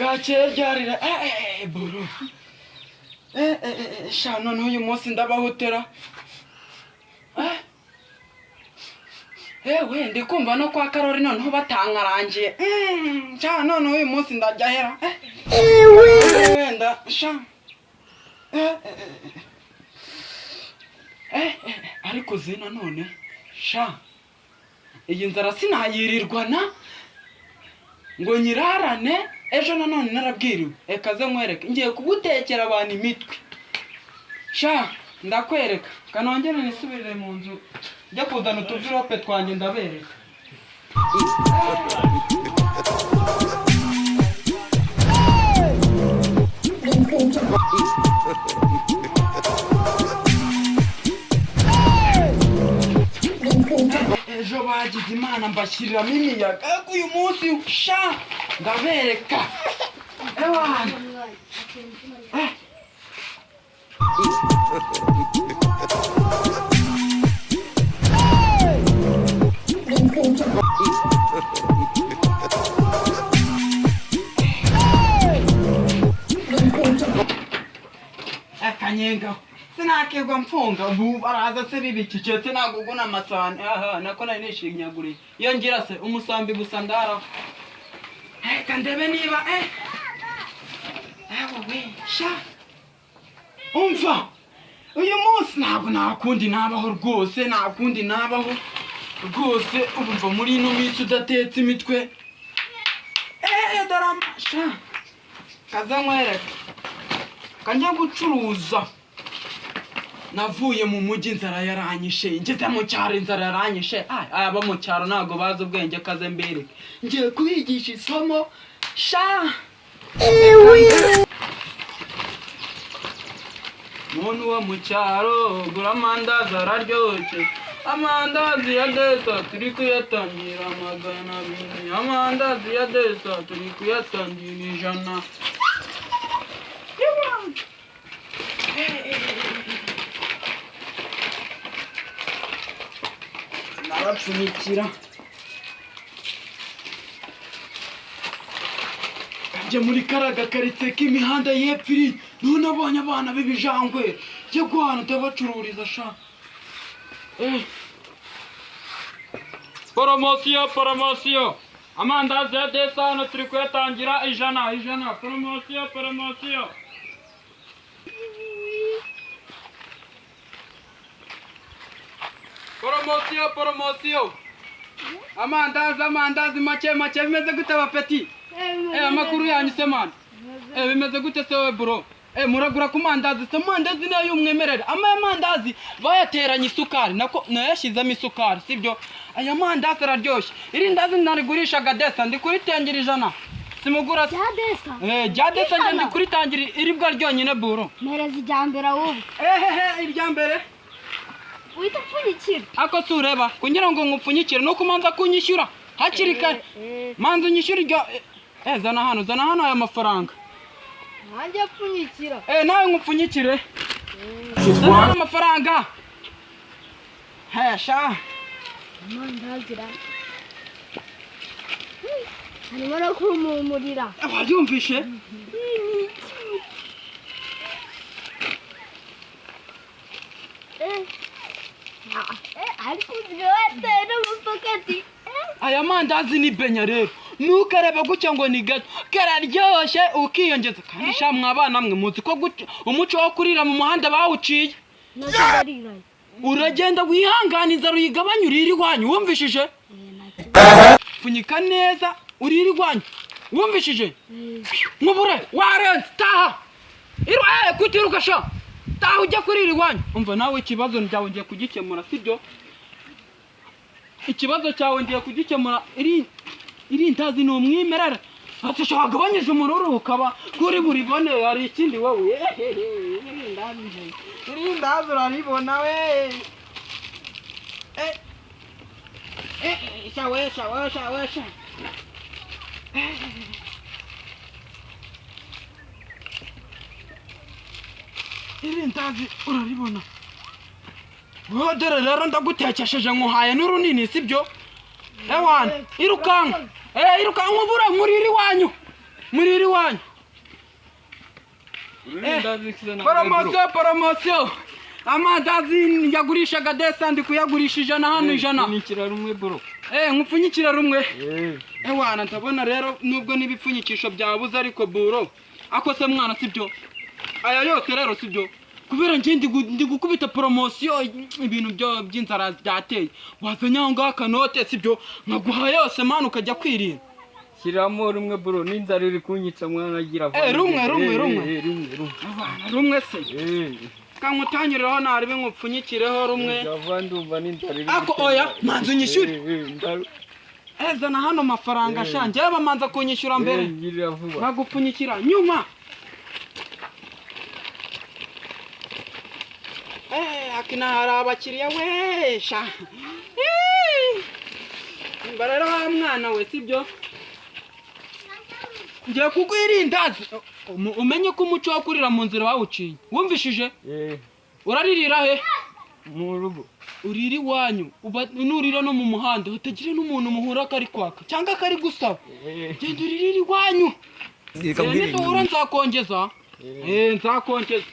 bwacyerya buru sha none uyu munsi ndabahotera ewe ndikumva no kwa Karori noneho batankarangiye sha none uyu munsi ndajya hera wenda sha ariko zina none sha iyi nzara sinayirirwana ngo nyirarane ejo nanone narabwiriwe ekaze nkwereke ngiye kugutekera abantu imitwe sha ndakwereka kanongere nisubirire mu nzu njya kuzana utuvirope twanjye ndabereka ejo bagize imana mbashyiriramo imiyaga uyu munsi sha ndabereka ewana akanyenga sinakirwa mfunga ubu baraza se bibicicetse naguguna amasahani nako nari nishinyaguriye iyo ngira se umusambi gusa ndara reka ndebe niba wowe sha umva uyu munsi ntabwo nakundi nabaho rwose nakundi nabaho rwose urumva muri ino minsi udatetse imitwe daramasha kaza nkwereka kanjya gucuruza navuye mu mujyi inzara yaranyishe ngeze mu cyaro inzara yaranyishe aba mu cyaro ntago bazi ubwenge kaze mbereke ngiye kubigisha isomo sha muntu wo mu cyaro gura amandazi araryoshye amandazi ya desa turi kuyatangira 200 amandazi ya desa turi kuyatangira 100 narapfunyikira kajya muri karaga karitse k'imihanda y'epfo iri none abonye abana b'ibijangwe jye guhana utabacururiza sha poromosiyo amandazi ya desa hano turi kuyatangira 100 poromosiyo poromosiyo amandazi make bimeze gute bapeti amakuru yanyu se man bimeze gute se we bro muragura ku mandazi se mandazi nayo umwemerera amandazi bayateranye isukari nako nayashizemo isukari sibyo aya mandazi araryoshye irindazi narigurishaga desa ndi kuritangira 100 simugura jadesa njye ndi kuritangira iribwa ryonyine bro mereza ijyambere ahubwo iryambere wita pfunyikira ako sureba kugira ngo ngupfunyikire no kumanza kunyishyura hakiri kare manza unyishyura iryo zana hano aya mafaranga nanjye pfunyikira nawe ngupfunyikire zana amafaranga sha mandazira harimo no kumumurira wabyumvishe ariko uzwiwatera mupakati aya mandazi ni benya rero nukareba gutya ngo ni gato kararyoshye ukiyongeza kandi sha mwabana mwe muzi ko umuco wo kurira mu muhanda bawuciye uragenda wihanganiza ruyigabanya urira iwanyu wumvishije pfunyika neza urira iwanyu wumvishije nkubure warenze taha kutiruka sha taha ujya kurira iwanyu umva nawe ikibazo cyawe ngiye kugikemura sibyo ikibazo cyawe ngiye kugikemura irindazi ni umwimerere ati wagabanyije umururu ukaba kuri buri bone hari ikindi wowe irindazi uraribona we sha irindazi uraribona dore rero ndagutekesheje nkuhaye n'urunini sibyo ewana irukanka ubura nkurira iwanyu muriri wanyu. Poromosiyo. Amandazi yagurishaga desa ndi kuyagurisha ijana hano ijana. Pfunyikira rumwe bro. Nkupfunyikira rumwe. Wana ndabona rero nubwo nibipfunyikisho byabuze ariko buro. Ako se mwana sibyo. Aya yose rero sibyo. Kubera nje ndi gukubita poromosiyo ibintu byo by'inzara byateye. Wazanyanga akanote sibyo. Nkaguha yose mana ukajya kwirira. Shiramo rumwe bro n'inzara iri kunyica mwana agira vuba. Rumwe. Rumwe se. Kankutanyiriraho naribe nkupfunyikireho rumwe. Ndumva n'inzara iri. Ako oya manzu nyishyure. Zana hano amafaranga shanje bamanza kunyishyura mbere. Bagupfunyikira nyuma. Akina hari abakiriya wesha. Mbarara wa mwana we sibyo. Ngiye kugwirindazi. Umenye ko umuco wo kurira mu nzira wawuciye. Wumvishije? Uraririra he? Mu rugo. Uriri wanyu. Nurira no mu muhanda utagire n'umuntu muhura kari kwaka cyangwa kari gusaba. Genda uririri wanyu. Ndikabwira nzakongeza. Nzakongeza.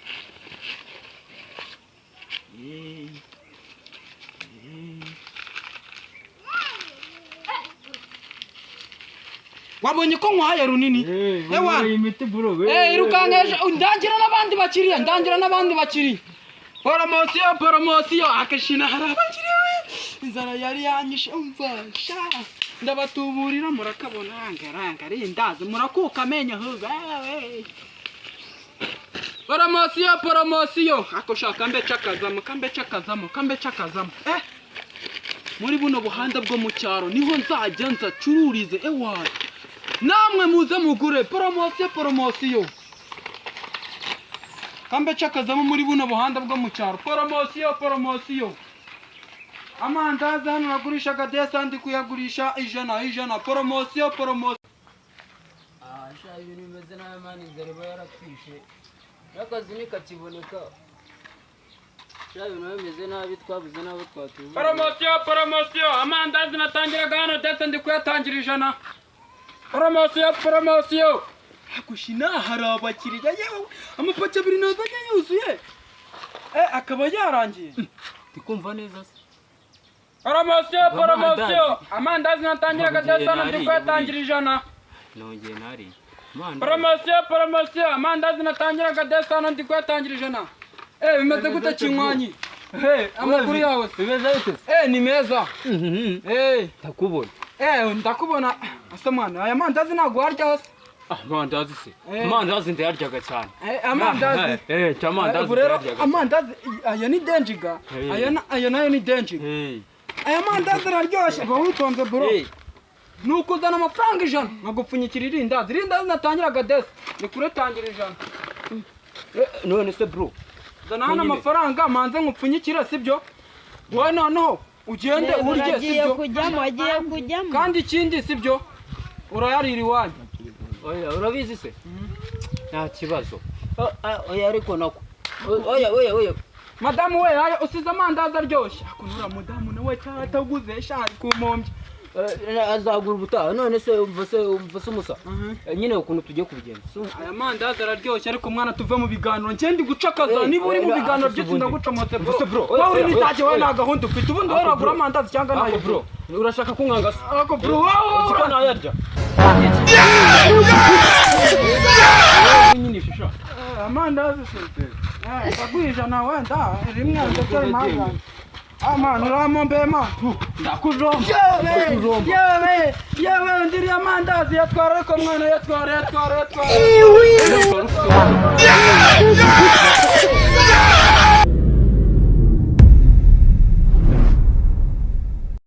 Wabonye ko nkwaye runini? Ewa imiti bro. Irukangeje ndangira n'abandi bakiriya. Poromosiyo akashina hari abakiriya. Inzara yari yanyishe umvasha. Ndabatuburira murakabona ranga rindaze murakuka amenya huga. Poromosiyo akoshaka kambe cakazamo. Muri buno buhanda bwo mu cyaro niho nzajya nzacururize ewa. Namwe muze mugure poromosiyo. Kambe cakazamo muri buno buhanda bwo mu cyaro. Poromosiyo. Amandazi hano nagurishaga desa ndi kuyagurisha ijana. Poromosiyo. Sha ibintu bimeze nabi mani inzara iba yaratwishe. N'akazi nikakiboneka. Sha ibintu bimeze nabi twabuze nabo twatuye. Poromosiyo. Amandazi natangiraga hano desa ndi kuyatangira ijana. Poromosiyo. Hakushina hari abakiriya yewe amapaki abiri nazanye yuzuye. Akaba yarangiye. Ndikumva neza se. Poromosiyo. Amandazi natangiraga desa ndi kuyatangira ijana. Nongeye nari. Poromosiyo. Amandazi natangiraga desa ndi kuyatangira ijana. Bimeze gute kinywanyi? Amakuru yawe bimeze bite? Ni meza. Ndakubona. Ndakubona. Asa mwana aya mandazi ntago warya hose. Amandazi se. Amandazi ndayaryaga cyane. Amandazi. Amandazi ndayaryaga. Amandazi aya ni denjiga. Aya nayo ni denjiga. Aya mandazi araryoshye ngo witonze bro. Nukuzana amafaranga ijana nkagupfunyikira irindazi natangiraga desa ndikuretangira ijana. None se bro zana hano amafaranga manze nkupfunyikira sibyo. Wowe noneho ugende urye sibyo. Agiye kujyamo. Kandi ikindi sibyo urayarira iwanyu. Oya urabizi se? Nta kibazo. Oya ariko nako. Oya. Madamu we aya usize amandazi aryoshye. Akunura mudamu nawe cyataguze shari kumombye. Azagura ubutaha none se umva se umusa. Nyine ukuntu tugiye kubigenza. Aya mandazi araryoshye ariko mwana tuve mu biganiro nje ndi gucakaza niba uri mu biganiro byose ndagucomotse bro. Wowe uri nitaje wowe na gahunda ufite ubundi waragura amandazi cyangwa nayo bro. Urashaka kunkangasa? Ako bro. Uziko nayarya. Nyine shisha. Amandazi se. Bagwija na wenda rimwe ndetse magana. Amana uramombe matu ndakujomba yewe ndiri amandazi yatwara ko mwana yatwara